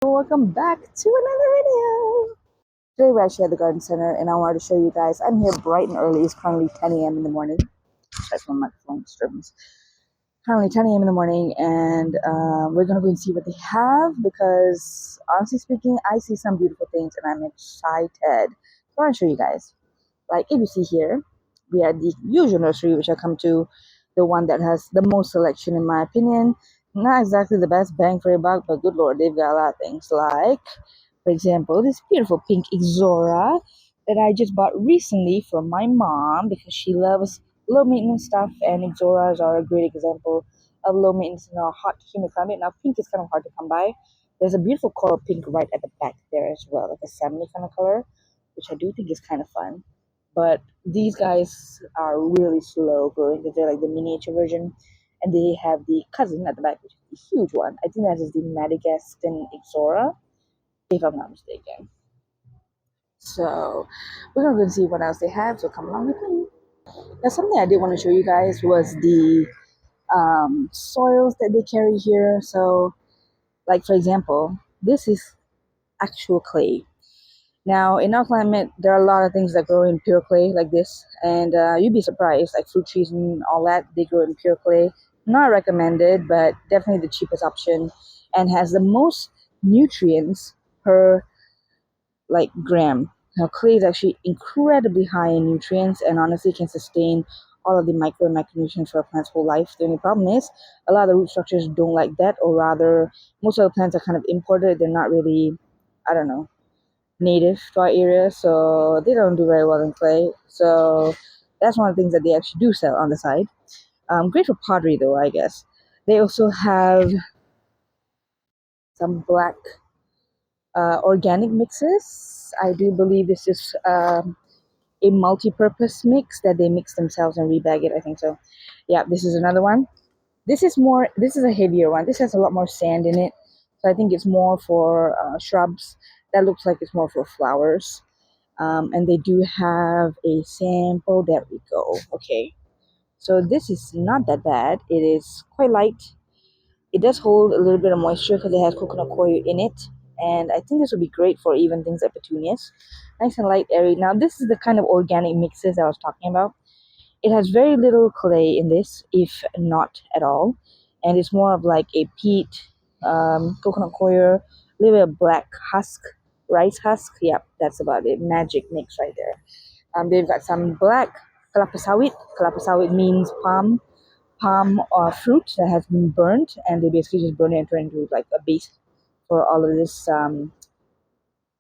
Welcome back to another video. Today we're actually at the garden center and I wanted to show you guys. I'm here bright and early. It's currently 10 a.m. in the morning. That's my microphone disturbance. Currently 10 a.m. in the morning and we're going to go and see what they have because honestly speaking, I see some beautiful things and I'm excited. So I want to show you guys. Like if you see here, we are at the usual nursery, which I come to, the one that has the most selection in my opinion. Not exactly the best bang for your buck, but good lord, they've got a lot of things. Like, for example, this beautiful pink Ixora that I just bought recently from my mom because she loves low maintenance stuff, and Ixoras are a great example of low maintenance in a hot, humid climate. Now, pink is kind of hard to come by. There's a beautiful coral pink right at the back there as well, like a salmon kind of color, which I do think is kind of fun. But these guys are really slow growing because they're like the miniature version, and they have the cousin at the back, which is the huge one. I think that is the Madagascan Ixora, if I'm not mistaken. So we're gonna go and see what else they have. So come along with me. Now, something I did want to show you guys was the soils that they carry here. So, like for example, this is actual clay. Now, in our climate, there are a lot of things that grow in pure clay like this, and you'd be surprised, like fruit trees and all that, they grow in pure clay. Not recommended, but definitely the cheapest option, and has the most nutrients per like gram. Now, clay is actually incredibly high in nutrients, and honestly can sustain all of the micro and macronutrients for a plant's whole life. The only problem is a lot of the root structures don't like that, or rather, most of the plants are kind of imported. They're not really, I don't know, native to our area, so they don't do very well in clay. So that's one of the things that they actually do sell on the side. Great for pottery, though, I guess. They also have some black organic mixes. I do believe this is a multi-purpose mix that they mix themselves and rebag it. I think so. Yeah, this is another one. This is more. This is a heavier one. This has a lot more sand in it, so I think it's more for shrubs. That looks like it's more for flowers. And they do have a sample. There we go. Okay. So this is not that bad. It is quite light. It does hold a little bit of moisture because it has coconut coir in it. And I think this would be great for even things like petunias. Nice and light, airy. Now, this is the kind of organic mixes I was talking about. It has very little clay in this, if not at all. And it's more of like a peat, coconut coir, a little bit of black husk, rice husk. Yep, that's about it. Magic mix right there. They've got some black kelapa sawit. Kelapa sawit means palm fruit that has been burnt, and they basically just burn it and turn it into like a base for all of this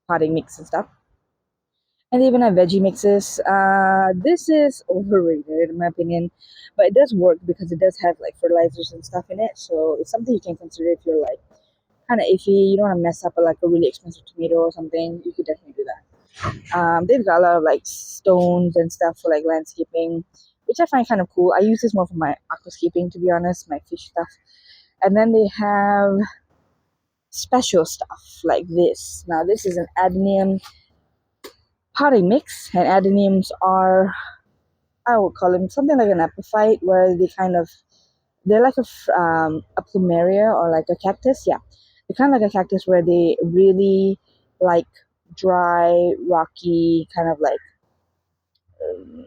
potting mix and stuff. And they even have veggie mixes. This is overrated in my opinion, but it does work because it does have like fertilizers and stuff in it. So it's something you can consider if you're like kind of iffy. You don't want to mess up like a really expensive tomato or something. You could definitely do that. They've got a lot of like stones and stuff for like landscaping, which I find kind of cool. I use this more for my aquascaping, to be honest, my fish stuff. And then they have special stuff like this. Now, this is an adenium potting mix, and adeniums are, I would call them something like an epiphyte, where they kind of, they're like a plumeria or like a cactus. Yeah, they're kind of like a cactus where they really like dry, rocky, kind of like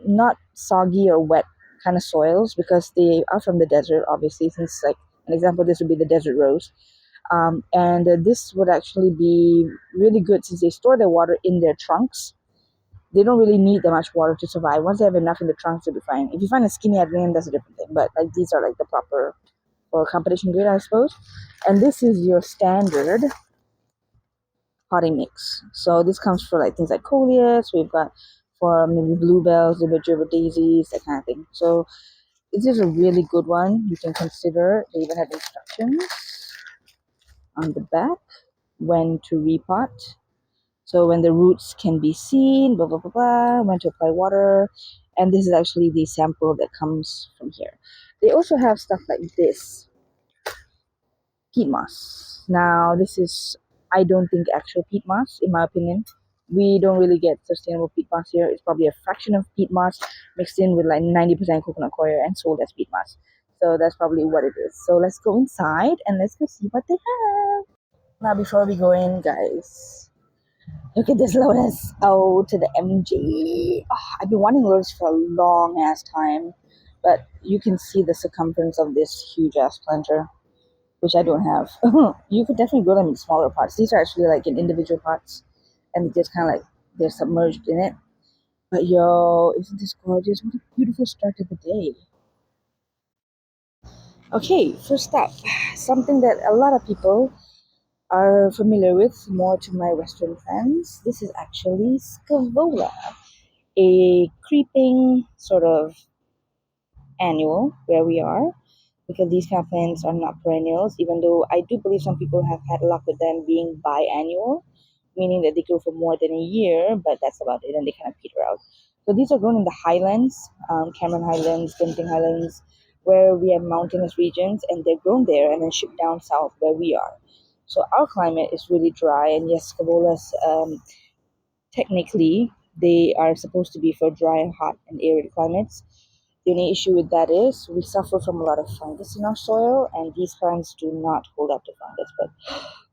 not soggy or wet kind of soils because they are from the desert, obviously, since like an example, this would be the desert rose. And this would actually be really good since they store their water in their trunks. They don't really need that much water to survive. Once they have enough in the trunks, they'll be fine. If you find a skinny adenium, that's a different thing. But like these are like the proper or competition grade, I suppose. And this is your standard potting mix. So this comes for like things like coleus. We've got for maybe bluebells, the daisies, that kind of thing. So this is a really good one. You can consider. They even have instructions on the back when to repot. So when the roots can be seen, blah blah blah blah. When to apply water, and this is actually the sample that comes from here. They also have stuff like this, peat moss. Now this is, I don't think, actual peat moss in my opinion. We don't really get sustainable peat moss here. It's probably a fraction of peat moss mixed in with like 90% coconut coir and sold as peat moss. So that's probably what it is. So let's go inside and let's go see what they have. Now, before we go in, guys, look at this lotus. Oh, to the MG. Ah, I've been wanting lotus for a long ass time, but you can see the circumference of this huge ass planter, which I don't have. You could definitely grow them in smaller pots. These are actually like in individual pots, and they just kind of like they're submerged in it. But yo, isn't this gorgeous? What a beautiful start to the day. Okay, first up, something that a lot of people are familiar with, more to my Western friends. This is actually Scavola, a creeping sort of annual where we are, because these kind of plants are not perennials, even though I do believe some people have had luck with them being biannual, meaning that they grow for more than a year, but that's about it, and they kind of peter out. So these are grown in the highlands, Cameron Highlands, Genting Highlands, where we have mountainous regions, and they're grown there and then shipped down south where we are. So our climate is really dry, and yes, Scabolas, technically, they are supposed to be for dry, hot, and arid climates. The only issue with that is we suffer from a lot of fungus in our soil, and these plants do not hold up to fungus. But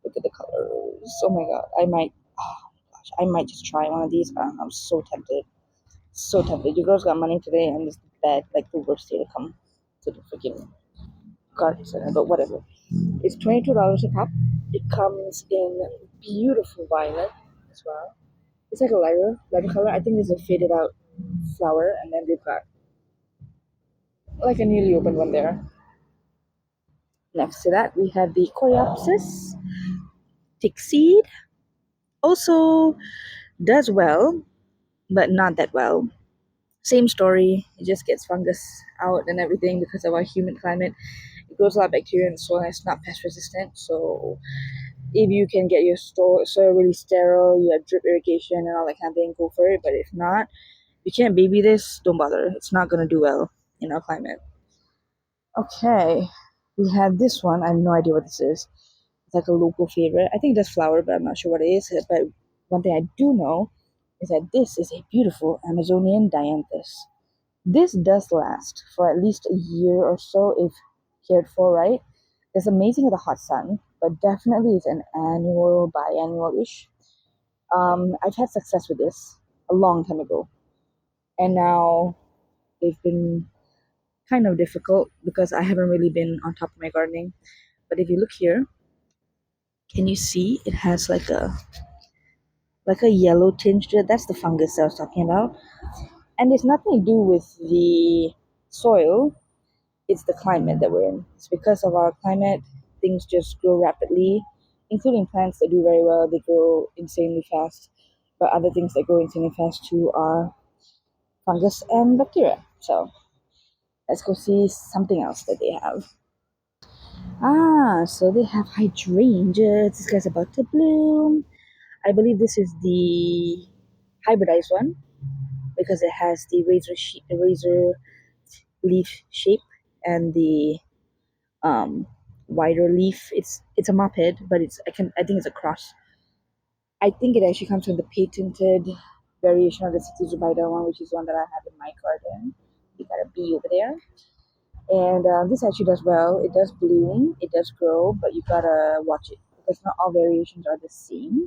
look at the colors! Oh my god, oh gosh, I might just try one of these. I'm so tempted, so tempted. You girls got money today, and it's bad, like the worst day to come to the freaking garden center. But whatever. It's $22 a pop. It comes in beautiful violet as well. It's like a lighter color. I think there's a faded out flower, and then they've got like a newly opened one there. Next to that, we have the Coreopsis tick seed. Also does well, but not that well. Same story. It just gets fungus out and everything because of our humid climate. It grows a lot of bacteria in the soil, and it's not pest resistant. So if you can get your soil really sterile, you have drip irrigation and all that kind of thing, go for it. But if not, you can't baby this, don't bother. It's not gonna do well in our climate. Okay, we have this one. I have no idea what this is. It's like a local favorite. I think it does flower, but I'm not sure what it is. But one thing I do know is that this is a beautiful Amazonian dianthus. This does last for at least a year or so if cared for right. It's amazing in the hot sun, but definitely is an annual, biannual-ish. I've had success with this a long time ago, and now they've been kind of difficult because I haven't really been on top of my gardening. But if you look here, can you see it has like a yellow tinge to it? That's the fungus I was talking about. And it's nothing to do with the soil, it's the climate that we're in. It's because of our climate, things just grow rapidly, including plants that do very well, they grow insanely fast. But other things that grow insanely fast too are fungus and bacteria. So let's go see something else that they have. Ah, so they have hydrangeas. This guy's about to bloom. I believe this is the hybridized one because it has the razor leaf shape and the um wider leaf. It's a moped, but I think it's a cross. I think it actually comes from the patented variation of the city Zubaida one, which is one that I have in my garden. You got a bee over there. And this actually does well. It does bloom, it does grow, but you gotta watch it because not all variations are the same.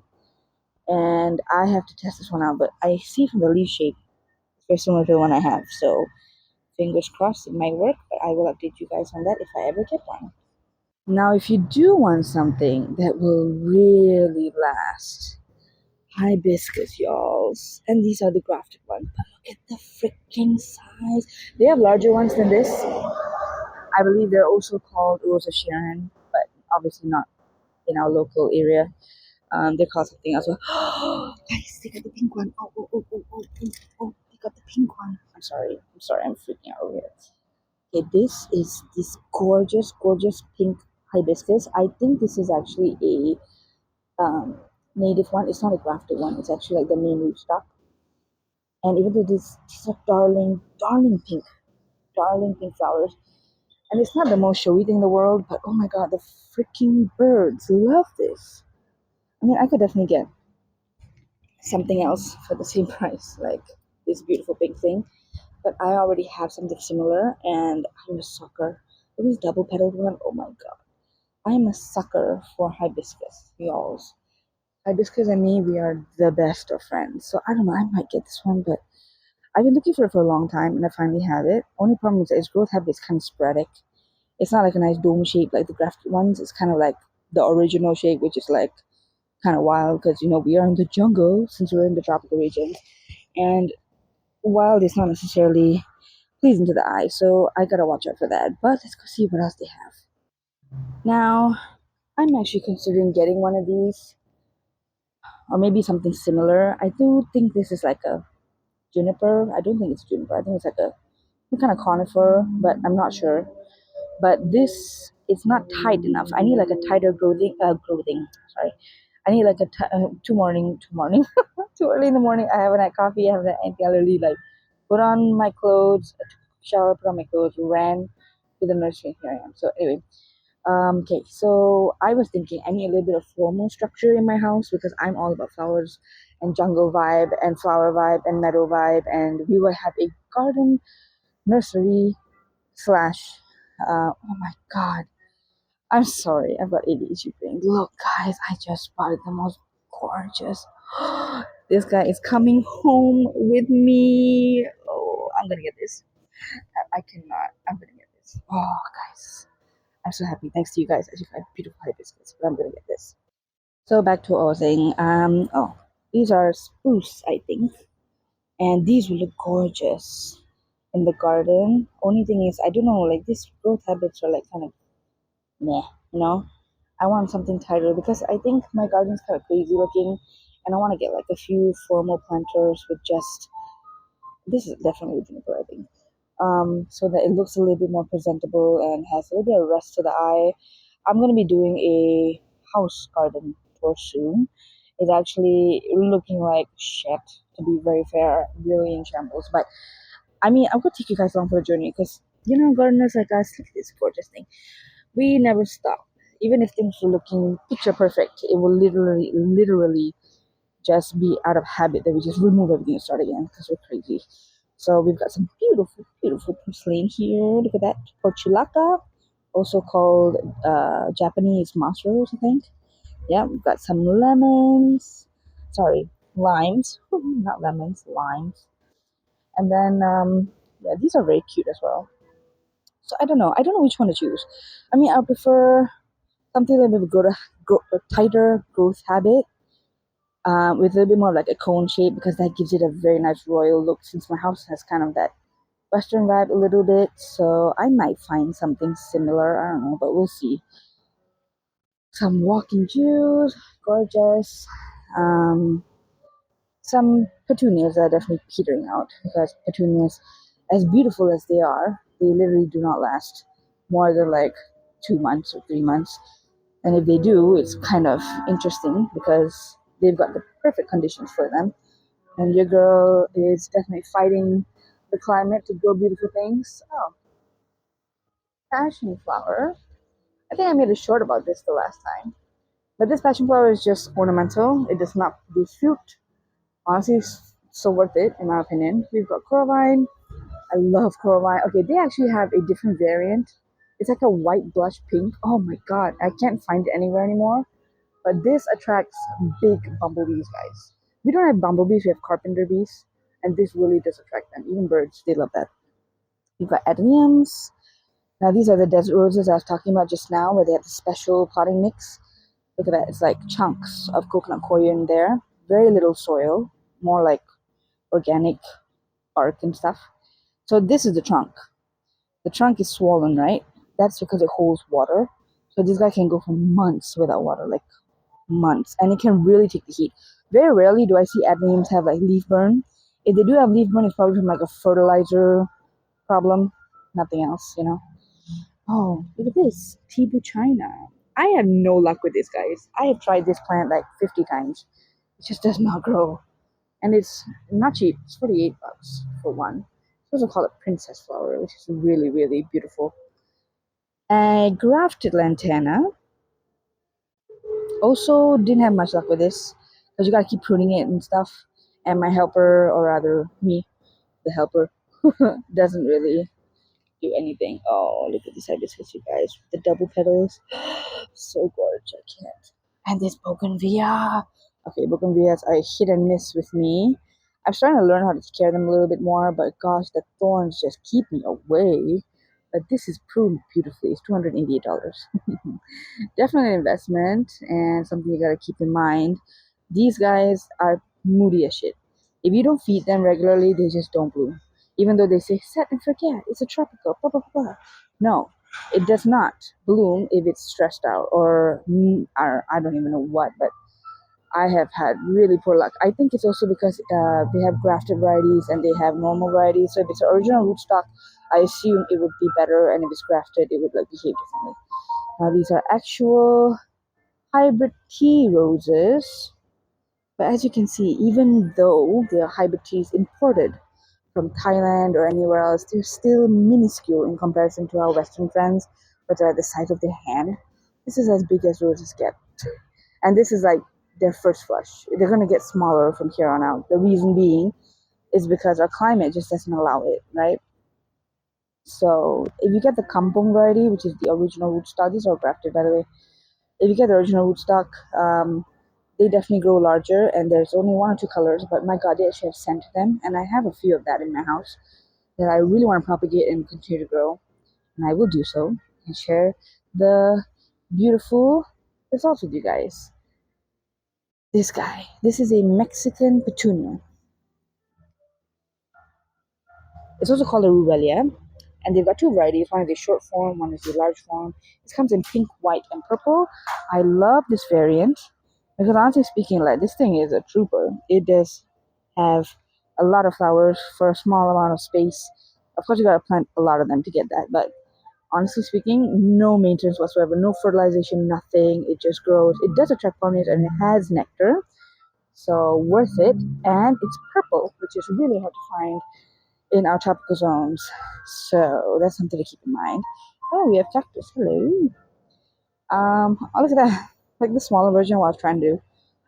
And I have to test this one out, but I see from the leaf shape, it's very similar to the one I have. So fingers crossed, it might work, but I will update you guys on that if I ever get one. Now, if you do want something that will really last, hibiscus, y'all. And these are the grafted ones. But look at the freaking size. They have larger ones than this. I believe they're also called Rose of Sharon, but obviously not in our local area. They're called something else. Guys, they got the pink one. Oh, they got the pink one. I'm freaking out over here. Okay, this is this gorgeous pink hibiscus. I think this is actually a native one. It's not a grafted one. It's actually like the main rootstock. And even though these are darling pink flowers. And it's not the most showy thing in the world, but oh my god, the freaking birds love this. I mean, I could definitely get something else for the same price, like this beautiful pink thing. But I already have something similar, and I'm a sucker. It was double petaled one. Oh my god. I'm a sucker for hibiscus, y'all. Hibiscus and me, we are the best of friends. So I don't know, I might get this one, but I've been looking for it for a long time and I finally have it. Only problem is that its growth habit is kind of sporadic. It's not like a nice dome shape like the grafted ones. It's kind of like the original shape, which is like kind of wild because we are in the jungle since we're in the tropical region. And wild is not necessarily pleasing to the eye, so I gotta watch out for that. But let's go see what else they have. Now, I'm actually considering getting one of these, or maybe something similar. I do think this is like a juniper. I don't think it's juniper. I think it's like a some kind of conifer, but I'm not sure. But this, it's not tight enough. I need like a tighter growing. Sorry, I need like two morning, too early in the morning. I haven't had coffee. I haven't had anything. I literally like put on my clothes, took a shower, put on my clothes, ran to the nursery. Here I am. So anyway, okay. So I was thinking I need a little bit of formal structure in my house because I'm all about flowers and jungle vibe and flower vibe and meadow vibe, and we will have a garden nursery slash. Oh my god. I'm sorry, I've got ADHD brain. Look, guys, I just spotted the most gorgeous. This guy is coming home with me. Oh, I'm gonna get this. I cannot. I'm gonna get this. Oh, guys, I'm so happy. Thanks to you guys, as you got beautiful hibiscus. But I'm gonna get this. So back to what I was saying. Oh, these are spruce, I think, and these will look gorgeous in the garden. Only thing is, I don't know. Like these growth habits are like kind of meh, you know. I want something tighter because I think my garden's kind of crazy looking, and I want to get like a few formal planters with just this is definitely juniper, I think, so that it looks a little bit more presentable and has a little bit of rest to the eye. I'm gonna be doing a house garden tour soon. It's actually looking like shit, to be very fair, really in shambles. But I mean, I'm gonna take you guys along for the journey because gardeners like us, look at this gorgeous thing. We never stop. Even if things were looking picture perfect, it will literally just be out of habit that we just remove everything and start again because we're crazy. So we've got some beautiful, beautiful porcelain here. Look at that. Portulaca, also called Japanese moss rose, I think. Yeah, we've got some lemons. Sorry, limes. Not lemons, limes. And then, yeah, these are very cute as well. So I don't know. I don't know which one to choose. I mean, I prefer something that will go a tighter growth habit with a little bit more like a cone shape because that gives it a very nice royal look since my house has kind of that western vibe a little bit. So I might find something similar. I don't know, but we'll see. Some walking Jews, gorgeous. Um, some petunias are definitely petering out because petunias, as beautiful as they are, they literally do not last more than like 2 months or 3 months. And if they do, it's kind of interesting because they've got the perfect conditions for them. And your girl is definitely fighting the climate to grow beautiful things. Oh, passion flower. I think I made a short about this the last time. But this passion flower is just ornamental. It does not produce fruit. Honestly, it's so worth it, in my opinion. We've got Coravine. I love Coravine. Okay, they actually have a different variant. It's like a white blush pink. Oh my god, I can't find it anywhere anymore. But this attracts big bumblebees, guys. We don't have bumblebees, we have carpenter bees. And this really does attract them. Even birds, they love that. We've got adeniums. Now, these are the desert roses I was talking about just now, where they have the special potting mix. Look at that. It's like chunks of coconut coir in there. Very little soil, more like organic bark and stuff. So this is the trunk. The trunk is swollen, right? That's because it holds water. So this guy can go for months without water, like months, and it can really take the heat. Very rarely do I see adeniums have like leaf burn. If they do have leaf burn, it's probably from like a fertilizer problem, nothing else. Oh, look at this. Tibu China. I have no luck with this, guys. I have tried this plant like 50 times. It just does not grow. And it's not cheap. It's $48 for one. I also call it princess flower, which is really, really beautiful. A grafted lantana. Also didn't have much luck with this because you gotta keep pruning it and stuff. And my helper, or rather me, the helper, doesn't really do anything. Oh, look at this hibiscus, you guys. The double petals. So gorgeous. I can't. And this bougainvillea. Okay, bougainvilleas are hit and miss with me. I'm starting to learn how to care them a little bit more, but gosh, the thorns just keep me away. But this is pruned beautifully. It's $288. Definitely an investment and something you gotta keep in mind. These guys are moody as shit. If you don't feed them regularly, they just don't bloom. Even though they say set and forget, it's a tropical, blah blah blah. No, it does not bloom if it's stressed out or I don't even know what. But I have had really poor luck. I think it's also because they have grafted varieties and they have normal varieties. So if it's an original rootstock, I assume it would be better, and if it's grafted, it would like behave differently. Now these are actual hybrid tea roses. But as you can see, even though they are hybrid teas imported from Thailand or anywhere else, they're still minuscule in comparison to our Western friends, but they're at the size of their hand. This is as big as roses get. And this is like their first flush. They're going to get smaller from here on out. The reason being is because our climate just doesn't allow it, right? So if you get the kampong variety, which is the original rootstock, these are grafted by the way. If you get the original rootstock, they definitely grow larger, and there's only one or two colors, but my god, they actually have scent to them, and I have a few of that in my house that I really want to propagate and continue to grow, and I will do so and share the beautiful results with you guys. This guy, this is a Mexican petunia. It's also called a rubelia, and they've got two varieties. One is a short form, one is a large form. This comes in pink, white, and purple. I love this variant because honestly speaking, like this thing is a trooper. It does have a lot of flowers for a small amount of space. Of course, you gotta plant a lot of them to get that, but honestly speaking, no maintenance whatsoever, no fertilization, nothing. It just grows. It does attract pollinators and it has nectar, so worth it. And it's purple, which is really hard to find in our tropical zones. So that's something to keep in mind. Oh, we have cactus. Hello. Oh, look at that. Like the smaller version of what I was trying to do.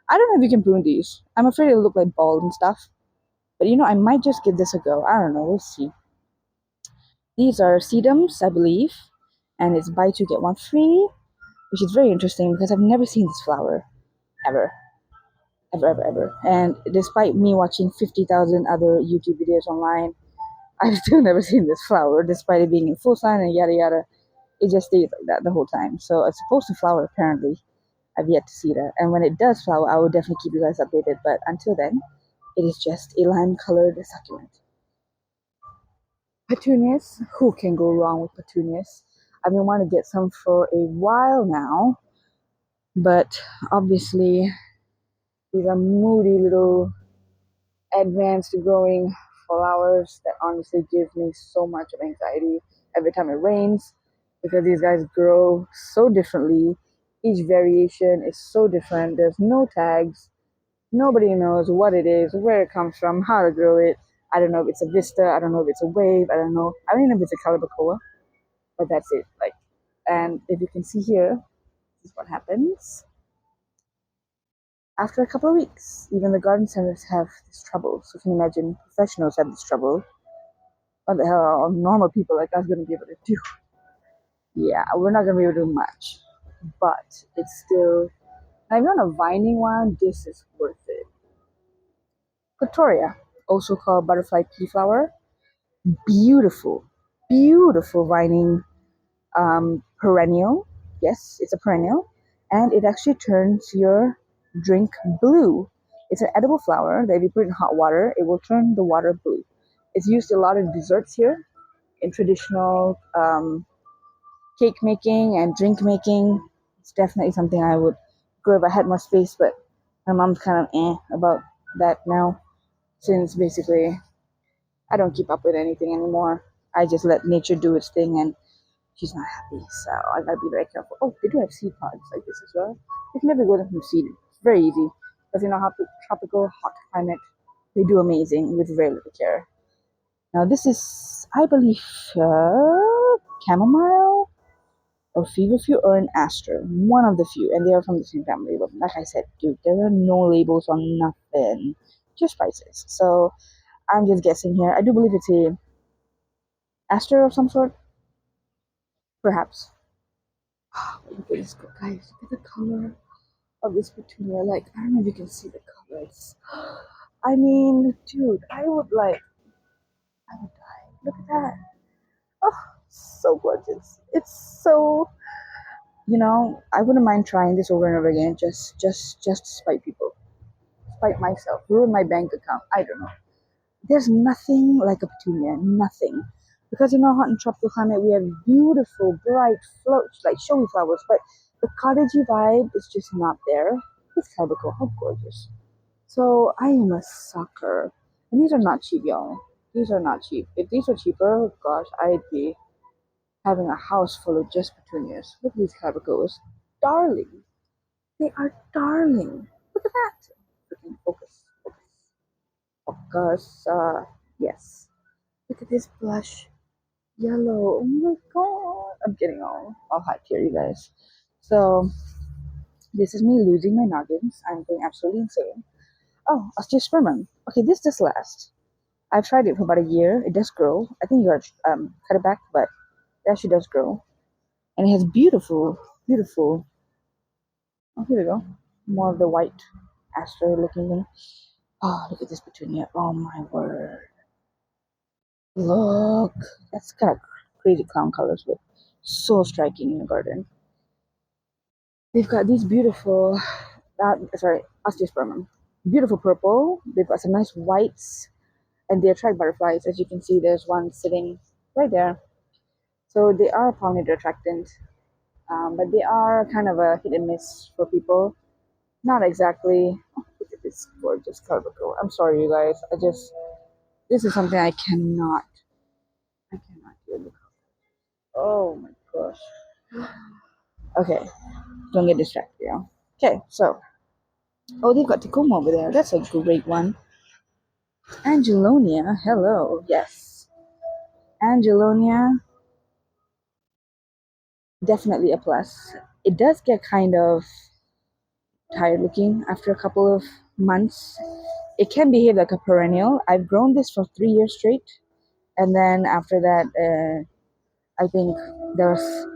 I don't know if you can prune these. I'm afraid it'll look like bald and stuff. But I might just give this a go. I don't know. We'll see. These are sedums, I believe. And it's buy two, get one free, which is very interesting because I've never seen this flower. Ever. Ever, ever, ever. And despite me watching 50,000 other YouTube videos online, I've still never seen this flower, despite it being in full sun and yada yada. It just stays like that the whole time. So it's supposed to flower apparently. I've yet to see that. And when it does flower, I will definitely keep you guys updated. But until then, it is just a lime colored succulent. Petunias. Who can go wrong with petunias? I've been wanting to get some for a while now. But obviously, these are moody little advanced growing flowers that honestly give me so much of anxiety every time it rains because these guys grow so differently. Each variation is so different. There's no tags. Nobody knows what it is, where it comes from, how to grow it. I don't know if it's a vista. I don't know if it's a wave. I don't know. I don't even know if it's a calibacoa, but that's it. And if you can see here, this is what happens after a couple of weeks. Even the garden centers have this trouble. So if you can imagine professionals have this trouble, what the hell are normal people like us going to be able to do? Yeah, we're not going to be able to do much. But it's still, now if you want a vining one, this is worth it. Clitoria, also called butterfly pea flower. Beautiful, beautiful vining perennial. Yes, it's a perennial. And it actually turns your drink blue. It's an edible flower that if you put it in hot water, it will turn the water blue. It's used in a lot of desserts here in traditional cake making and drink making. It's definitely something I would grow if I had more space, but my mom's kind of about that now since basically I don't keep up with anything anymore. I just let nature do its thing and she's not happy, so I gotta be very careful. Oh, they do have seed pods like this as well. You can never grow them from seed. It's very easy because tropical hot climate, they do amazing with very little care. Now this is, I believe, chamomile or feverfew or an aster, one of the few, and they are from the same family. But like I said, dude, there are no labels on nothing, just prices. So I'm just guessing here. I do believe it's a aster of some sort. perhaps. Look at this, guys. Look at the color of this petunia. Like, I don't know if you can see the colors. I mean, dude, I would die. Look at that. Oh, so gorgeous. It's so, I wouldn't mind trying this over and over again, just to spite people, spite myself, ruin my bank account. I don't know. There's nothing like a petunia, nothing. Because hot and tropical climate, we have beautiful, bright, floats, like showy flowers, but the cottagey vibe is just not there. It's Calico, how gorgeous. So I am a sucker. And these are not cheap, y'all. These are not cheap. If these were cheaper, gosh, I'd be having a house full of just petunias. Look at these Cabicos. Darling. They are darling. Look at that. Freaking focus. Focus. Yes. Look at this blush yellow. Oh my god. I'm getting all hot here, you guys. So this is me losing my noggins. I'm going absolutely insane. Oh, osteospermum. Okay, this does last. I've tried it for about a year. It does grow. I think you gotta cut it back, but it actually does grow. And it has beautiful, beautiful. Oh, here we go. More of the white aster looking thing. Oh, look at this petunia. Oh my word. Look. That's kind of crazy clown colors, but so striking in the garden. They've got these beautiful, osteospermum. Beautiful purple. They've got some nice whites, and they attract butterflies. As you can see, there's one sitting right there. So they are a pollinator attractant, but they are kind of a hit and miss for people. Not exactly. Oh, look at this gorgeous carbuncle. I'm sorry, you guys. This is something I cannot do. Oh my gosh. Okay, don't get distracted, y'all. Okay, so, oh, they've got Tacoma over there. That's a great one. Angelonia, hello, yes. Angelonia, definitely a plus. It does get kind of tired looking after a couple of months. It can behave like a perennial. I've grown this for 3 years straight, and then after that, I think there was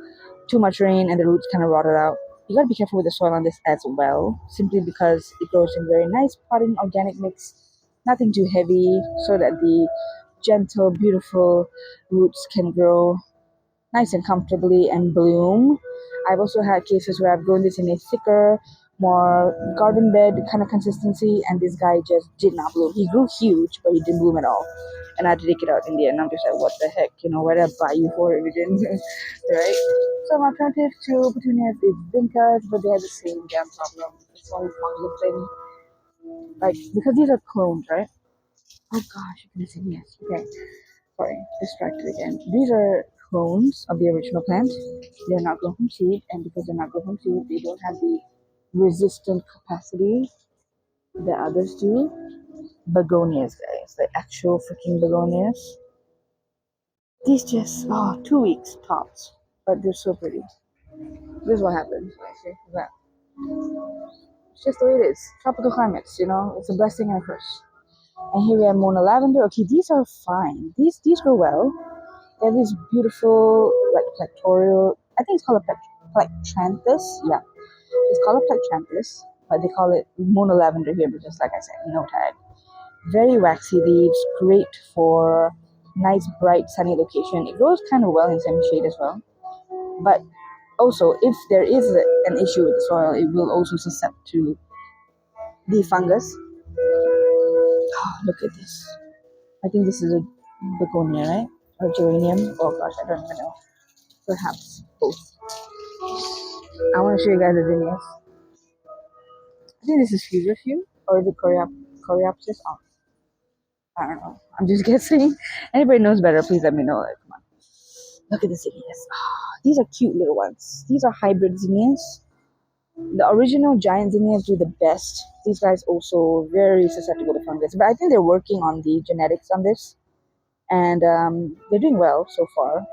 too much rain and the roots kind of rotted out. You gotta be careful with the soil on this as well, simply because it grows in very nice potting organic mix, nothing too heavy, so that the gentle, beautiful roots can grow nice and comfortably and bloom. I've also had cases where I've grown this in a thicker, more garden bed kind of consistency, and this guy just did not bloom. He grew huge, but he didn't bloom at all. And I had to take it out in the end. I'm just like, what the heck? What did I buy you for if you didn't? Right? So, my alternative to petunias is vincas, but they have the same damn problem. It's always fungus thing. Like, because these are clones, right? Oh gosh, you can see, yes. Okay. Sorry, distracted again. These are clones of the original plant. They're not grown from seed, and because they're not grown from seed, they don't have the resistant capacity that others do. Begonias, guys, the actual freaking begonias. These just 2 weeks tops, but they're so pretty. This is what happens. It's just the way it is. Tropical climates, it's a blessing and a curse. And here we have Mona Lavender. Okay, these are fine. These grow well. They have this beautiful, like, plectorial. I think it's called a plectranthus. Yeah, it's called a plectranthus, but they call it Mona Lavender here because, like I said, no tag. Very waxy leaves, great for nice, bright, sunny location. It grows kind of well in semi-shade as well. But also, if there is an issue with the soil, it will also suscept to the fungus. Oh, look at this. I think this is a begonia, right? Or geranium. Oh gosh, I don't even know. Perhaps both. I want to show you guys the zinnias. I think this is feverfew or the coreopsis. Oh, I don't know. I'm just guessing. Anybody knows better, please let me know. Like, come on. Look at the zinnias. These are cute little ones. These are hybrid zinnias. The original giant zinnias do the best. These guys also very susceptible to fungus, but I think they're working on the genetics on this, and they're doing well so far.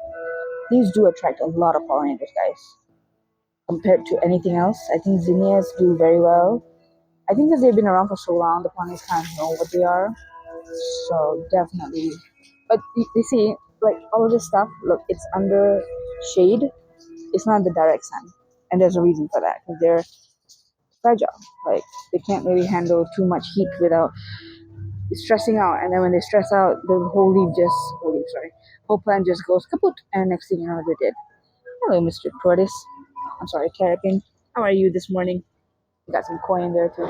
These do attract a lot of pollinators, guys. Compared to anything else, I think zinnias do very well. I think because they've been around for so long, the pollinators kind of know what they are. So definitely. But you see, like all of this stuff, look, it's under shade. it's not the direct sun, and there's a reason for that because they're fragile. Like they can't really handle too much heat without stressing out, and then when they stress out, the whole plant just goes kaput, and next thing you know, they're dead. Hello, Mr. Tortoise. I'm sorry, Terrapin. How are you this morning? We got some koi in there too.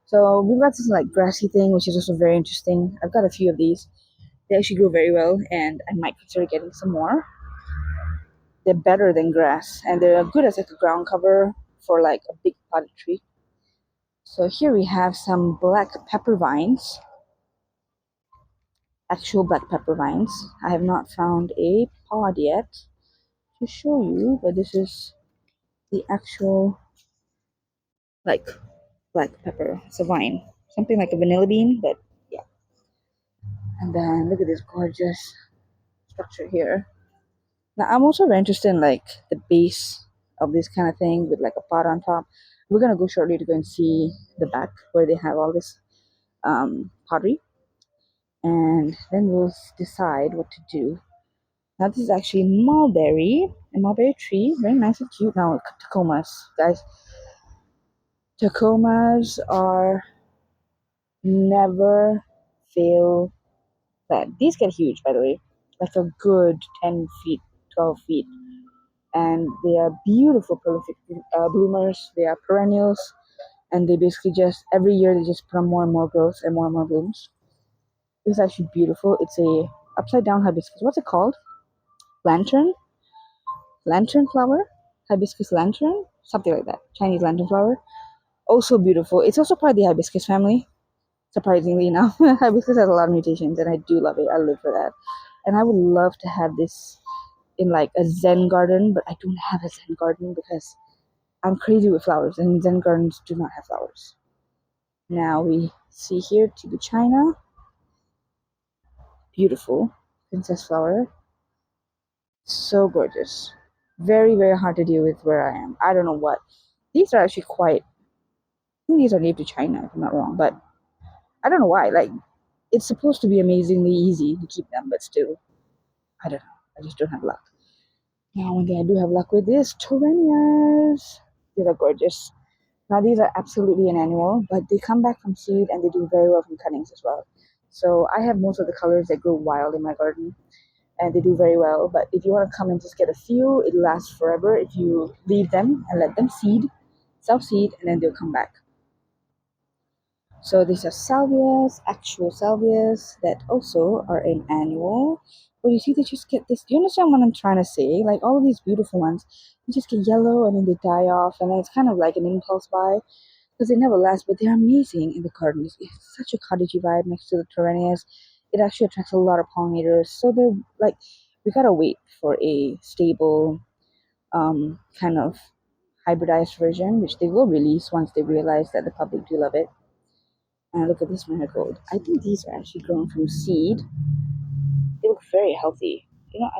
So we've got this like grassy thing, which is also very interesting. I've got a few of these. They actually grow very well, and I might consider getting some more. They're better than grass, and they're good as like a ground cover for like a big potted tree. So here we have some black pepper vines, actual black pepper vines. I have not found a pod yet to show you, but this is the actual like black pepper. It's a vine, something like a vanilla bean, but yeah. And then look at this gorgeous structure here. Now I'm also very interested in like the base of this kind of thing with like a pot on top. We're gonna go shortly to go and see the back where they have all this pottery, and then we'll decide what to do. Now this is actually mulberry, a mulberry tree, very nice and cute. Now tacomas, guys. Tacomas are never fail that. These get huge, by the way, like a good 10 feet, 12 feet. And they are beautiful, prolific bloomers. They are perennials, and they basically just, every year, they just put on more and more growth and more blooms. It's actually beautiful. It's a upside down hibiscus. What's it called? Lantern? Lantern flower? Hibiscus lantern? Something like that. Chinese lantern flower. Also beautiful. It's also part of the hibiscus family, surprisingly enough. Hibiscus has a lot of mutations, and I do love it. I live for that. And I would love to have this in like a Zen garden, but I don't have a Zen garden because I'm crazy with flowers, and Zen gardens do not have flowers. Now we see here Tibu China. Beautiful. Princess flower. So gorgeous. Very, very hard to deal with where I am. I don't know what. These are actually quite, I think these are native to China, if I'm not wrong, but I don't know why. Like, it's supposed to be amazingly easy to keep them, but still, I don't know. I just don't have luck. Now, one thing I do have luck with is Torenias. These are gorgeous. Now, these are absolutely an annual, but they come back from seed and they do very well from cuttings as well. So I have most of the colors that grow wild in my garden, and they do very well. But if you want to come and just get a few, it lasts forever if you leave them and let them seed, self-seed, and then they'll come back. So these are salvias, actual salvias that also are an annual. But you see, they just get this. Do you understand what I'm trying to say? Like all of these beautiful ones, they just get yellow and then they die off, and then it's kind of like an impulse buy because they never last. But they're amazing in the garden. It's such a cottagey vibe next to the Torenias. It actually attracts a lot of pollinators. So they're like, we gotta wait for a stable, kind of hybridized version, which they will release once they realize that the public do love it. And look at this marigold. I think these are actually grown from seed. They look very healthy. You know,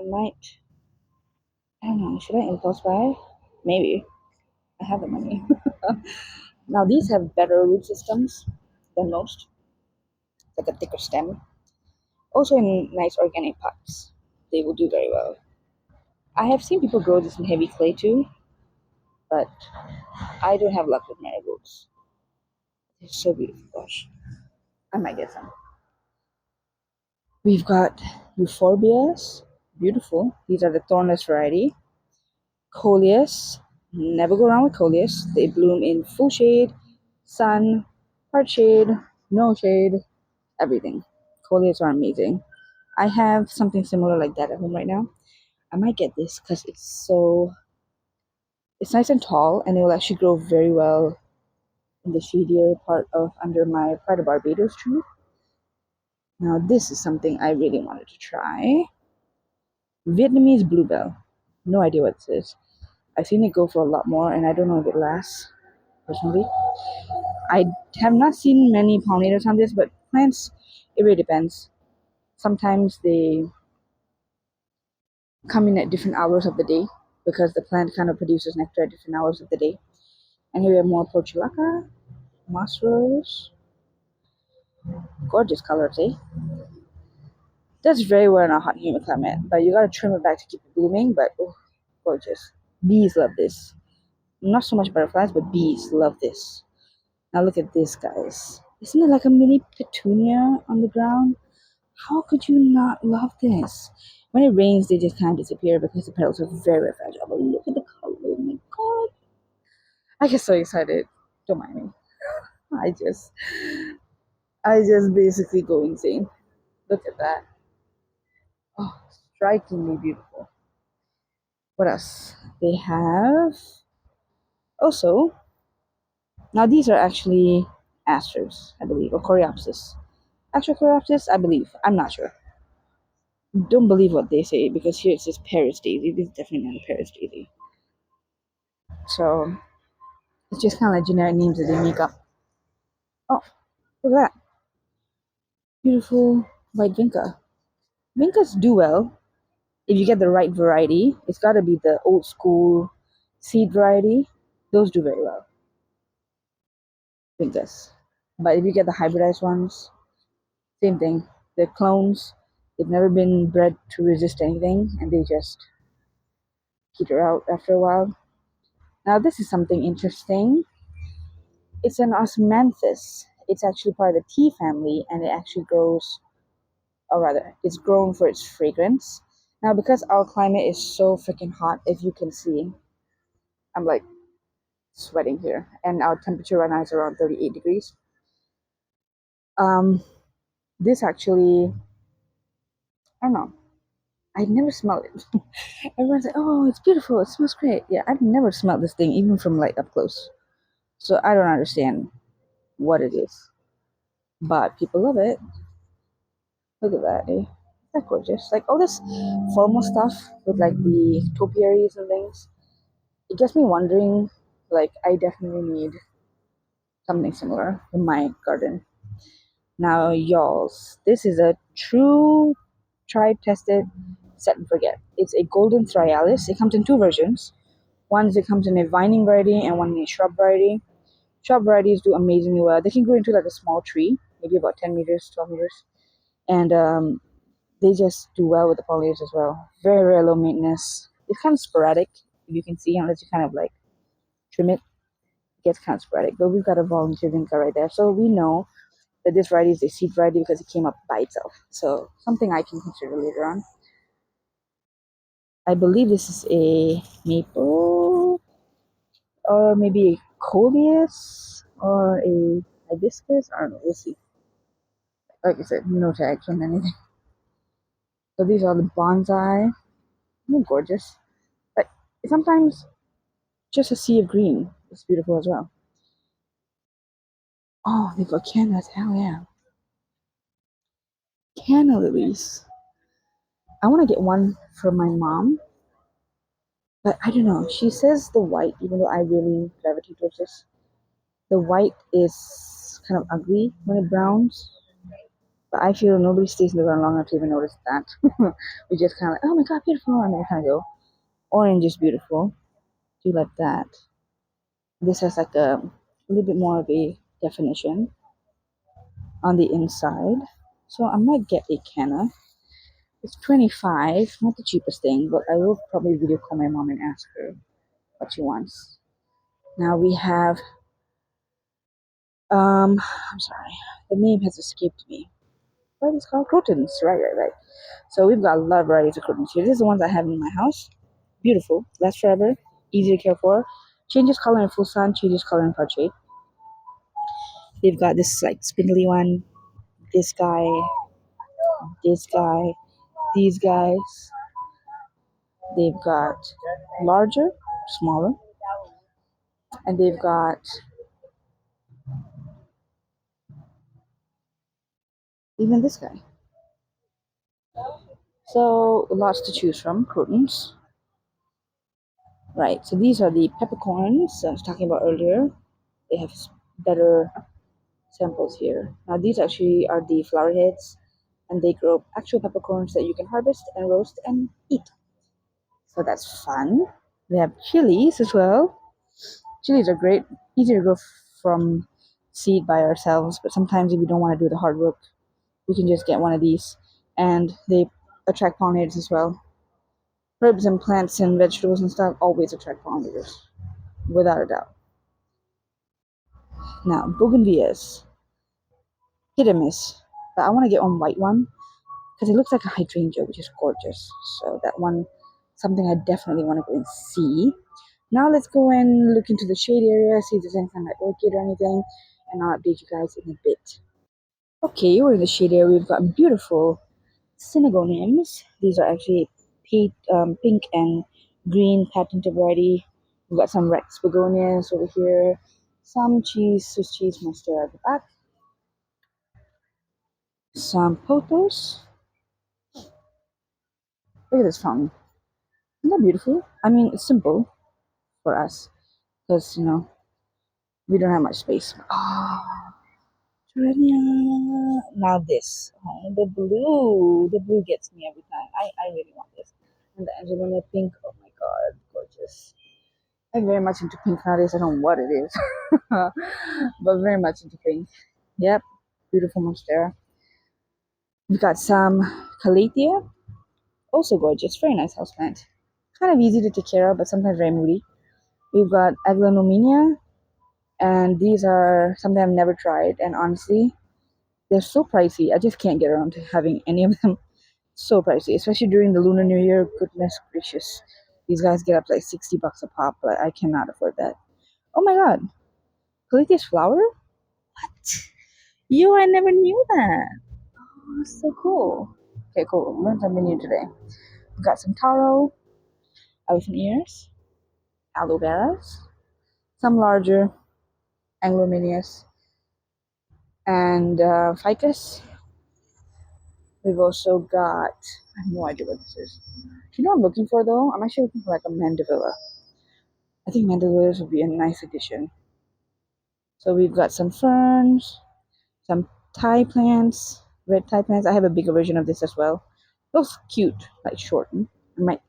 I don't know, should I impulse buy? Maybe. I have the money. Now, these have better root systems than most, like a thicker stem. Also, in nice organic pots, they will do very well. I have seen people grow this in heavy clay too, but I don't have luck with marigolds. They're so beautiful, gosh. I might get some. We've got euphorbias, beautiful. These are the thornless variety. Coleus, never go wrong with coleus. They bloom in full shade, sun, part shade, no shade, everything. Coleus are amazing. I have something similar like that at home right now. I might get this because it's nice and tall, and it will actually grow very well in the shadier part of under my Pride of Barbados tree. Now this is something I really wanted to try. Vietnamese bluebell. No idea what this is. I've seen it go for a lot more, and I don't know if it lasts personally. I have not seen many pollinators on this, but plants, it really depends. Sometimes they come in at different hours of the day because the plant kind of produces nectar at different hours of the day. And here we have more portulaca, moss rose. Gorgeous colors, eh? Does very well in a hot, humid climate, but you gotta trim it back to keep it blooming. But oh, Gorgeous. Bees love this. Not so much butterflies, but bees love this. Now look at this, guys. Isn't it like a mini petunia on the ground? How could you not love this? When it rains, they just kind of disappear because the petals are very, very fragile. But look at the color. Oh my god. I get so excited. Don't mind me. I just, I just basically go insane. Look at that. Oh, strikingly beautiful. What else? They have also, now these are actually asters, I believe, or coreopsis. Actual coreopsis, I believe. I'm not sure. Don't believe what they say because here it says Paris daisy. This is definitely not a Paris daisy. So it's just kind of like generic names that they make up. Oh, look at that. Beautiful white vinca. Vincas do well if you get the right variety. It's got to be the old school seed variety. Those do very well. Vincas. But if you get the hybridized ones, same thing. They're clones. They've never been bred to resist anything, and they just peter out after a while. Now, this is something interesting. It's an osmanthus. It's actually part of the tea family, and it actually grows, or rather, it's grown for its fragrance. Now, because our climate is so freaking hot, if you can see, I'm like sweating here, and our temperature right now is around 38 degrees. Um, this actually, I don't know, I'd never smelled it. Everyone's like, "Oh, it's beautiful. It smells great." Yeah, I've never smelled this thing, even from like up close. So I don't understand what it is, but people love it. Look at that, eh? Isn't that gorgeous? Like all this formal stuff with like the topiaries and things. It gets me wondering. Like I definitely need something similar in my garden. Now, y'alls, this is a true tried, tested, set and forget. It's a golden thryallis. It comes in two versions. One is it comes in a vining variety and one in a shrub variety. Shrub varieties do amazingly well. They can grow into like a small tree, maybe about 10 meters, 12 meters. And they just do well with the pollinators as well. Very, very low maintenance. It's kind of sporadic, if you can see, unless you kind of like trim it. It gets kind of sporadic. But we've got a volunteer vinca right there. So we know that this variety is a seed variety because it came up by itself. So something I can consider later on. I believe this is a maple or maybe a coleus or a hibiscus. I don't know. We'll see. Like I said, no tags on anything. So these are the bonsai. They're gorgeous. But sometimes just a sea of green is beautiful as well. Oh, they've got cannas. Hell yeah. Canna lilies. I want to get one for my mom. But I don't know. She says the white, even though I really gravitate towards this. The white is kind of ugly when it browns. But I feel nobody stays in the ground long enough to even notice that. We just kind of like, oh my god, beautiful, and then we kind of go. Orange is beautiful. Do you like that? This has like a little bit more of a definition on the inside. So I might get a canna. It's 25, not the cheapest thing, but I will probably video call my mom and ask her what she wants. Now we have, I'm sorry, the name has escaped me. What is it called? Crotons, right. So we've got a lot of varieties of crotons here. These are the ones I have in my house. Beautiful, lasts forever, easy to care for. Changes color in full sun, changes color in part shade. They've got this like spindly one, this guy, this guy, these guys. They've got larger, smaller, and they've got even this guy. So lots to choose from. Crotons. Right, so these are the peppercorns I was talking about earlier. They have better samples here. Now these actually are the flower heads and they grow actual peppercorns that you can harvest and roast and eat. So that's fun. They have chilies as well. Chilies are great, easy to grow from seed by ourselves, but sometimes if you don't want to do the hard work, we can just get one of these and they attract pollinators as well. Herbs and plants and vegetables and stuff always attract pollinators, without a doubt. Now, bougainvilleas, hit and miss. But I want to get one white one because it looks like a hydrangea, which is gorgeous. So that one, something I definitely want to go and see. Now let's go and look into the shade area, see if there's anything like orchid or anything, and I'll update you guys in a bit. Okay, we're in the shade area. We've got beautiful synagoniums. These are actually pink and green patented variety. We've got some Rex begonias over here, some Swiss cheese monstera at the back, some pothos. Look at this fountain. Isn't that beautiful? I mean, it's simple for us because, we don't have much space. Oh, Terenia. Now this. Oh, the blue gets me every time. I really want this. And the Angelina pink. Oh my god, gorgeous. I'm very much into pink nowadays. I don't know what it is, but very much into pink. Yep, beautiful monstera. We got some Calathea, also gorgeous. Very nice houseplant. Kind of easy to take care of, but sometimes very moody. We've got Aglanominia, and these are something I've never tried. And honestly, they're so pricey. I just can't get around to having any of them. So pricey, especially during the Lunar New Year. Goodness gracious, these guys get up to like $60 a pop, but I cannot afford that. Oh my god, Calathea's flower? What? You, I never knew that. Oh, so cool. Okay, cool. Learned something new today. Got some taro, elephant ears, aloe veras, some larger anglominias, and ficus. We've also got, I have no idea what this is. Do you know what I'm looking for though? I'm actually looking for like a mandevilla. I think mandevillas would be a nice addition. So we've got some ferns, some Thai plants, red Thai plants. I have a bigger version of this as well. Both cute, like shortened. I might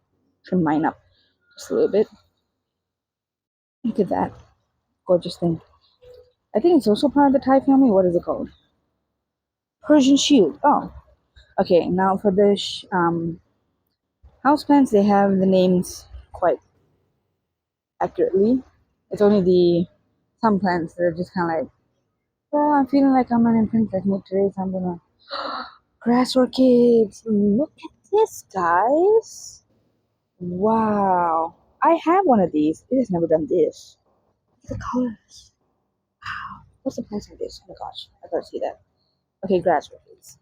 trim mine up just a little bit. Look at that. Gorgeous thing. I think it's also part of the Thai family. What is it called? Persian shield. Oh, okay. Now for the houseplants, they have the names quite accurately. It's only the some plants that are just kind of like, well, I'm feeling like I'm an princess mood today, so I'm gonna grass orchids. Look at this, guys. Wow. I have one of these. It has never done this. Look at the colors. What's the price of this? Oh my gosh, I gotta see that. Okay, grass orchids.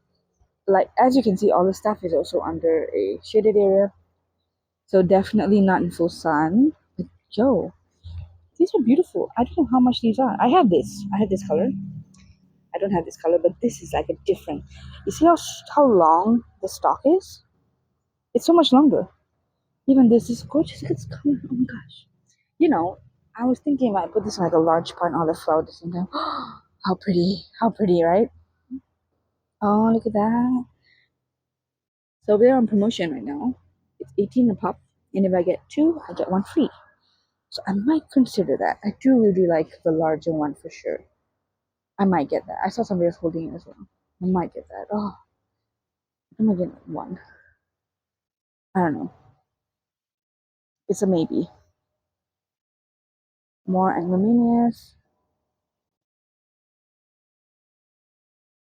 Like as you can see, all the stuff is also under a shaded area, so definitely not in full sun. But yo, these are beautiful. I don't know how much these are. I have this. I have this color. I don't have this color, but this is like a different. You see how long the stalk is? It's so much longer. Even this is gorgeous. Look at this color. Oh my gosh. I was thinking if I put this in like a large pot and all the flower at the same time. How pretty. How pretty, right? Oh, look at that. So they're on promotion right now. It's 18 a pop, and if I get two, I get one free. So I might consider that. I do really like the larger one for sure. I might get that. I saw somebody else holding it as well. I might get that. Oh, I might get one. I don't know. It's a maybe. More Anglomanias.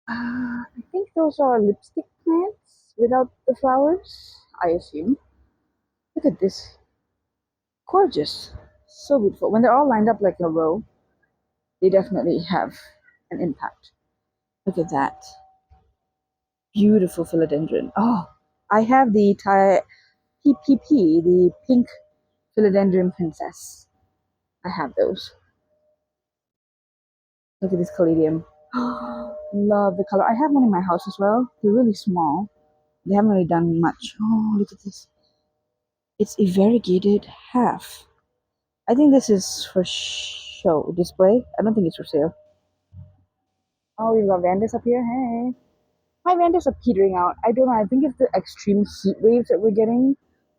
I think those are lipstick plants without the flowers, I assume. Look at this. Gorgeous. So beautiful. When they're all lined up like in a row, they definitely have an impact. Look at that. Beautiful philodendron. Oh, I have the PPP, the pink philodendron princess. I have those. Look at this caladium. Love the color. I have one in my house as well. They're really small. They haven't really done much. Oh, look at this. It's a variegated half. I think this is for show display. I don't think it's for sale. Oh, we got Vandus up here. Hey. My Vandus are petering out. I don't know. I think it's the extreme heat waves that we're getting.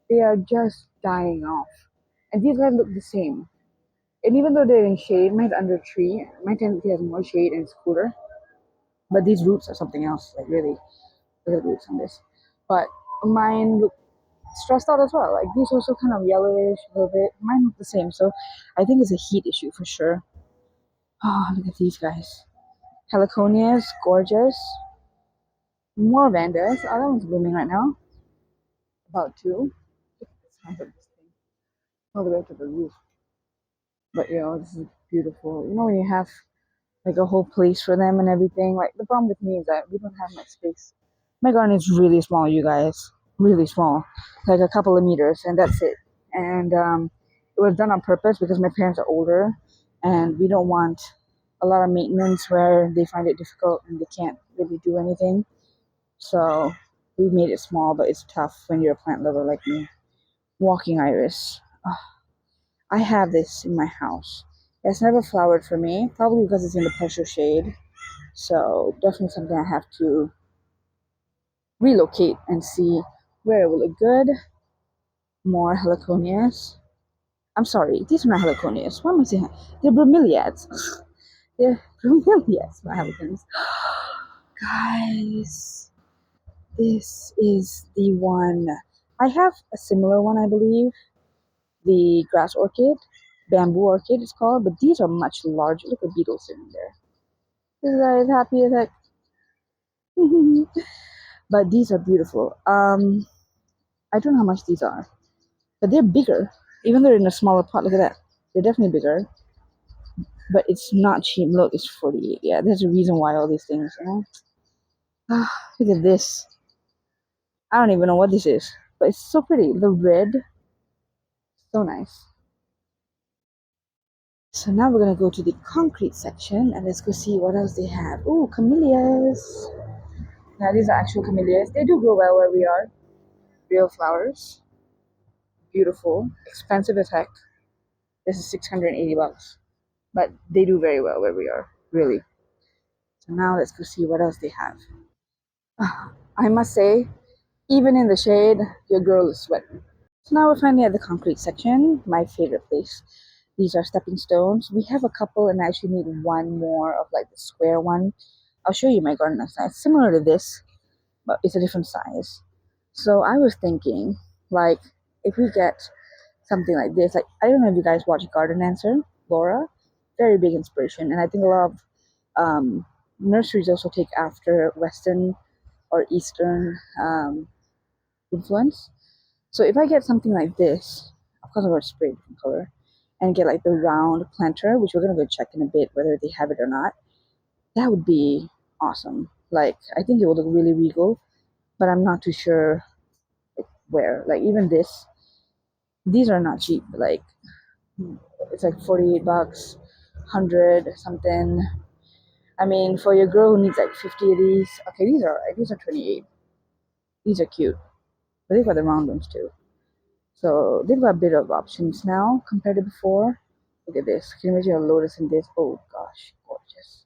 They are just dying off. And these guys look the same. And even though they're in shade, mine's under a tree. My tendency has more shade and it's cooler. But these roots are something else. Like really, look at the roots on this. But mine look stressed out as well. Like these also kind of yellowish a little bit. Mine look the same, so I think it's a heat issue for sure. Oh, look at these guys. Heliconias, gorgeous. More Vandas. Oh, that one's blooming right now. About two. Sounds like this thing. All the way to the roof. But this is beautiful. When you have like a whole place for them and everything. Like the problem with me is that we don't have much space. My garden is really small, you guys. Really small. Like a couple of meters, and that's it. And it was done on purpose because my parents are older and we don't want a lot of maintenance where they find it difficult and they can't really do anything. So we made it small, but it's tough when you're a plant lover like me. Walking iris. I have this in my house. It's never flowered for me, probably because it's in the pressure shade. So definitely something I have to relocate and see where it will look good. More heliconias. I'm sorry, these are not heliconias. What am I saying? They're bromeliads. They're bromeliads, not heliconias. Guys, this is the one. I have a similar one, I believe. The grass orchid, bamboo orchid, it's called, but these are much larger. Look at beetles in there. This guy is happy as heck. But these are beautiful. I don't know how much these are, but they're bigger. Even though they're in a smaller pot, look at that. They're definitely bigger, but it's not cheap. Look, it's 48. Yeah, there's a reason why all these things. Ah, look at this. I don't even know what this is, but it's so pretty. The red, so nice. So now we're gonna go to the concrete section and let's go see what else they have. Ooh, camellias. Now these are actual camellias. They do grow well where we are. Real flowers. Beautiful. Expensive as heck. This is 680 bucks. But they do very well where we are. Really. So now let's go see what else they have. I must say, even in the shade, your girl is sweating. So now we're finally at the concrete section, my favorite place. These are stepping stones. We have a couple and I actually need one more of like the square one. I'll show you my garden next time. It's similar to this, but it's a different size. So I was thinking, like, if we get something like this, like, I don't know if you guys watch Garden Answer, Laura, very big inspiration. And I think a lot of nurseries also take after Western or Eastern influence. So if I get something like this, of course I'm going to spray a different color, and get like the round planter, which we're going to go check in a bit whether they have it or not, that would be awesome. Like, I think it would look really regal, but I'm not too sure where. Like, even this, these are not cheap. Like, it's like 48 bucks, 100 something. I mean, for your girl who needs like 50 of these, okay, these are alright. These are 28. These are cute, but they've got the round ones too. So they've got a bit of options now compared to before. Look at this. Can you imagine a lotus in this? Oh gosh, gorgeous.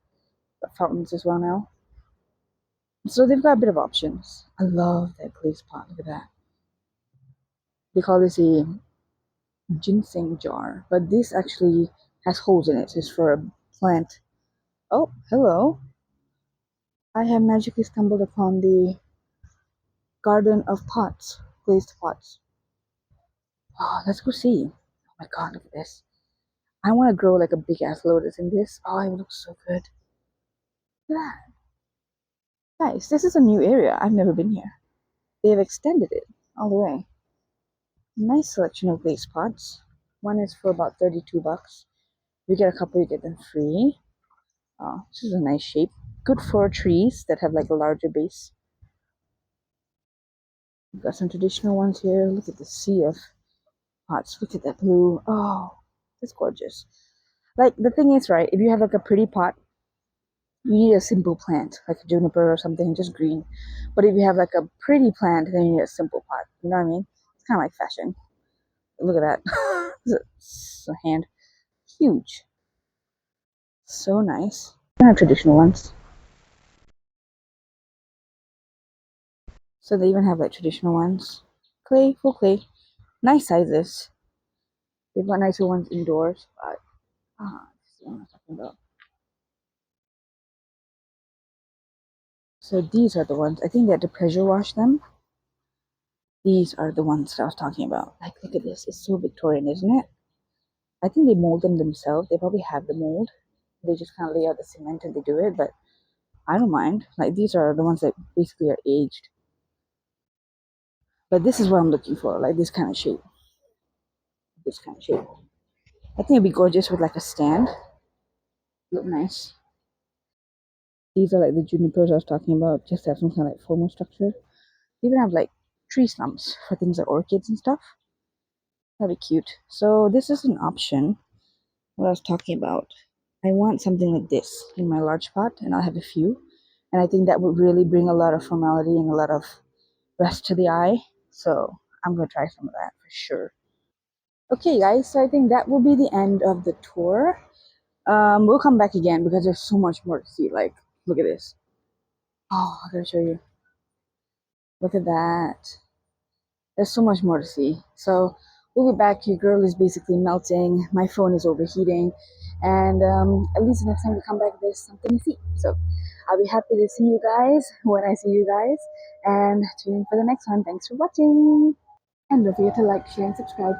Got fountains as well now. So they've got a bit of options. I love that glaze pot. Look at that. They call this a ginseng jar, but this actually has holes in it. It's for a plant. Oh, hello. I have magically stumbled upon the garden of pots, glazed pots. Oh, let's go see. Oh my god, look at this. I want to grow like a big ass lotus in this. Oh, it looks so good. Look at that. Guys, this is a new area. I've never been here. They have extended it all the way. Nice selection of glazed pots. One is for about 32 bucks. You get a couple, you get them free. Oh, this is a nice shape. Good for trees that have like a larger base. We've got some traditional ones here. Look at the sea of pots. Look at that blue. Oh, that's gorgeous. Like, the thing is, right, if you have like a pretty pot, you need a simple plant, like a juniper or something, just green. But if you have like a pretty plant, then you need a simple pot. You know what I mean? It's kind of like fashion. Look at that. It's a hand. Huge. So nice. I have traditional ones. So they even have like traditional ones. Clay, full clay. Nice sizes. They've got nicer ones indoors, but this is what I'm talking about. So these are the ones. I think they had to pressure wash them. These are the ones that I was talking about. Like, look at this. It's so Victorian, isn't it? I think they mold them themselves. They probably have the mold. They just kind of lay out the cement and they do it, but I don't mind. Like, these are the ones that basically are aged. But this is what I'm looking for, like this kind of shape. This kind of shape. I think it'd be gorgeous with like a stand. Look nice. These are like the junipers I was talking about, just to have some kind of like formal structure. They even have like tree stumps for things like orchids and stuff. That'd be cute. So this is an option. What I was talking about. I want something like this in my large pot, and I'll have a few. And I think that would really bring a lot of formality and a lot of rest to the eye. So I'm gonna try some of that for sure. Okay, guys. So I think that will be the end of the tour. We'll come back again because there's so much more to see. Like, look at this. Oh, I gotta show you. Look at that. There's so much more to see. So we'll be back. Your girl is basically melting. My phone is overheating. And at least the next time we come back, there's something to see. So I'll be happy to see you guys when I see you guys. And tune in for the next one. Thanks for watching. And don't forget to like, share, and subscribe.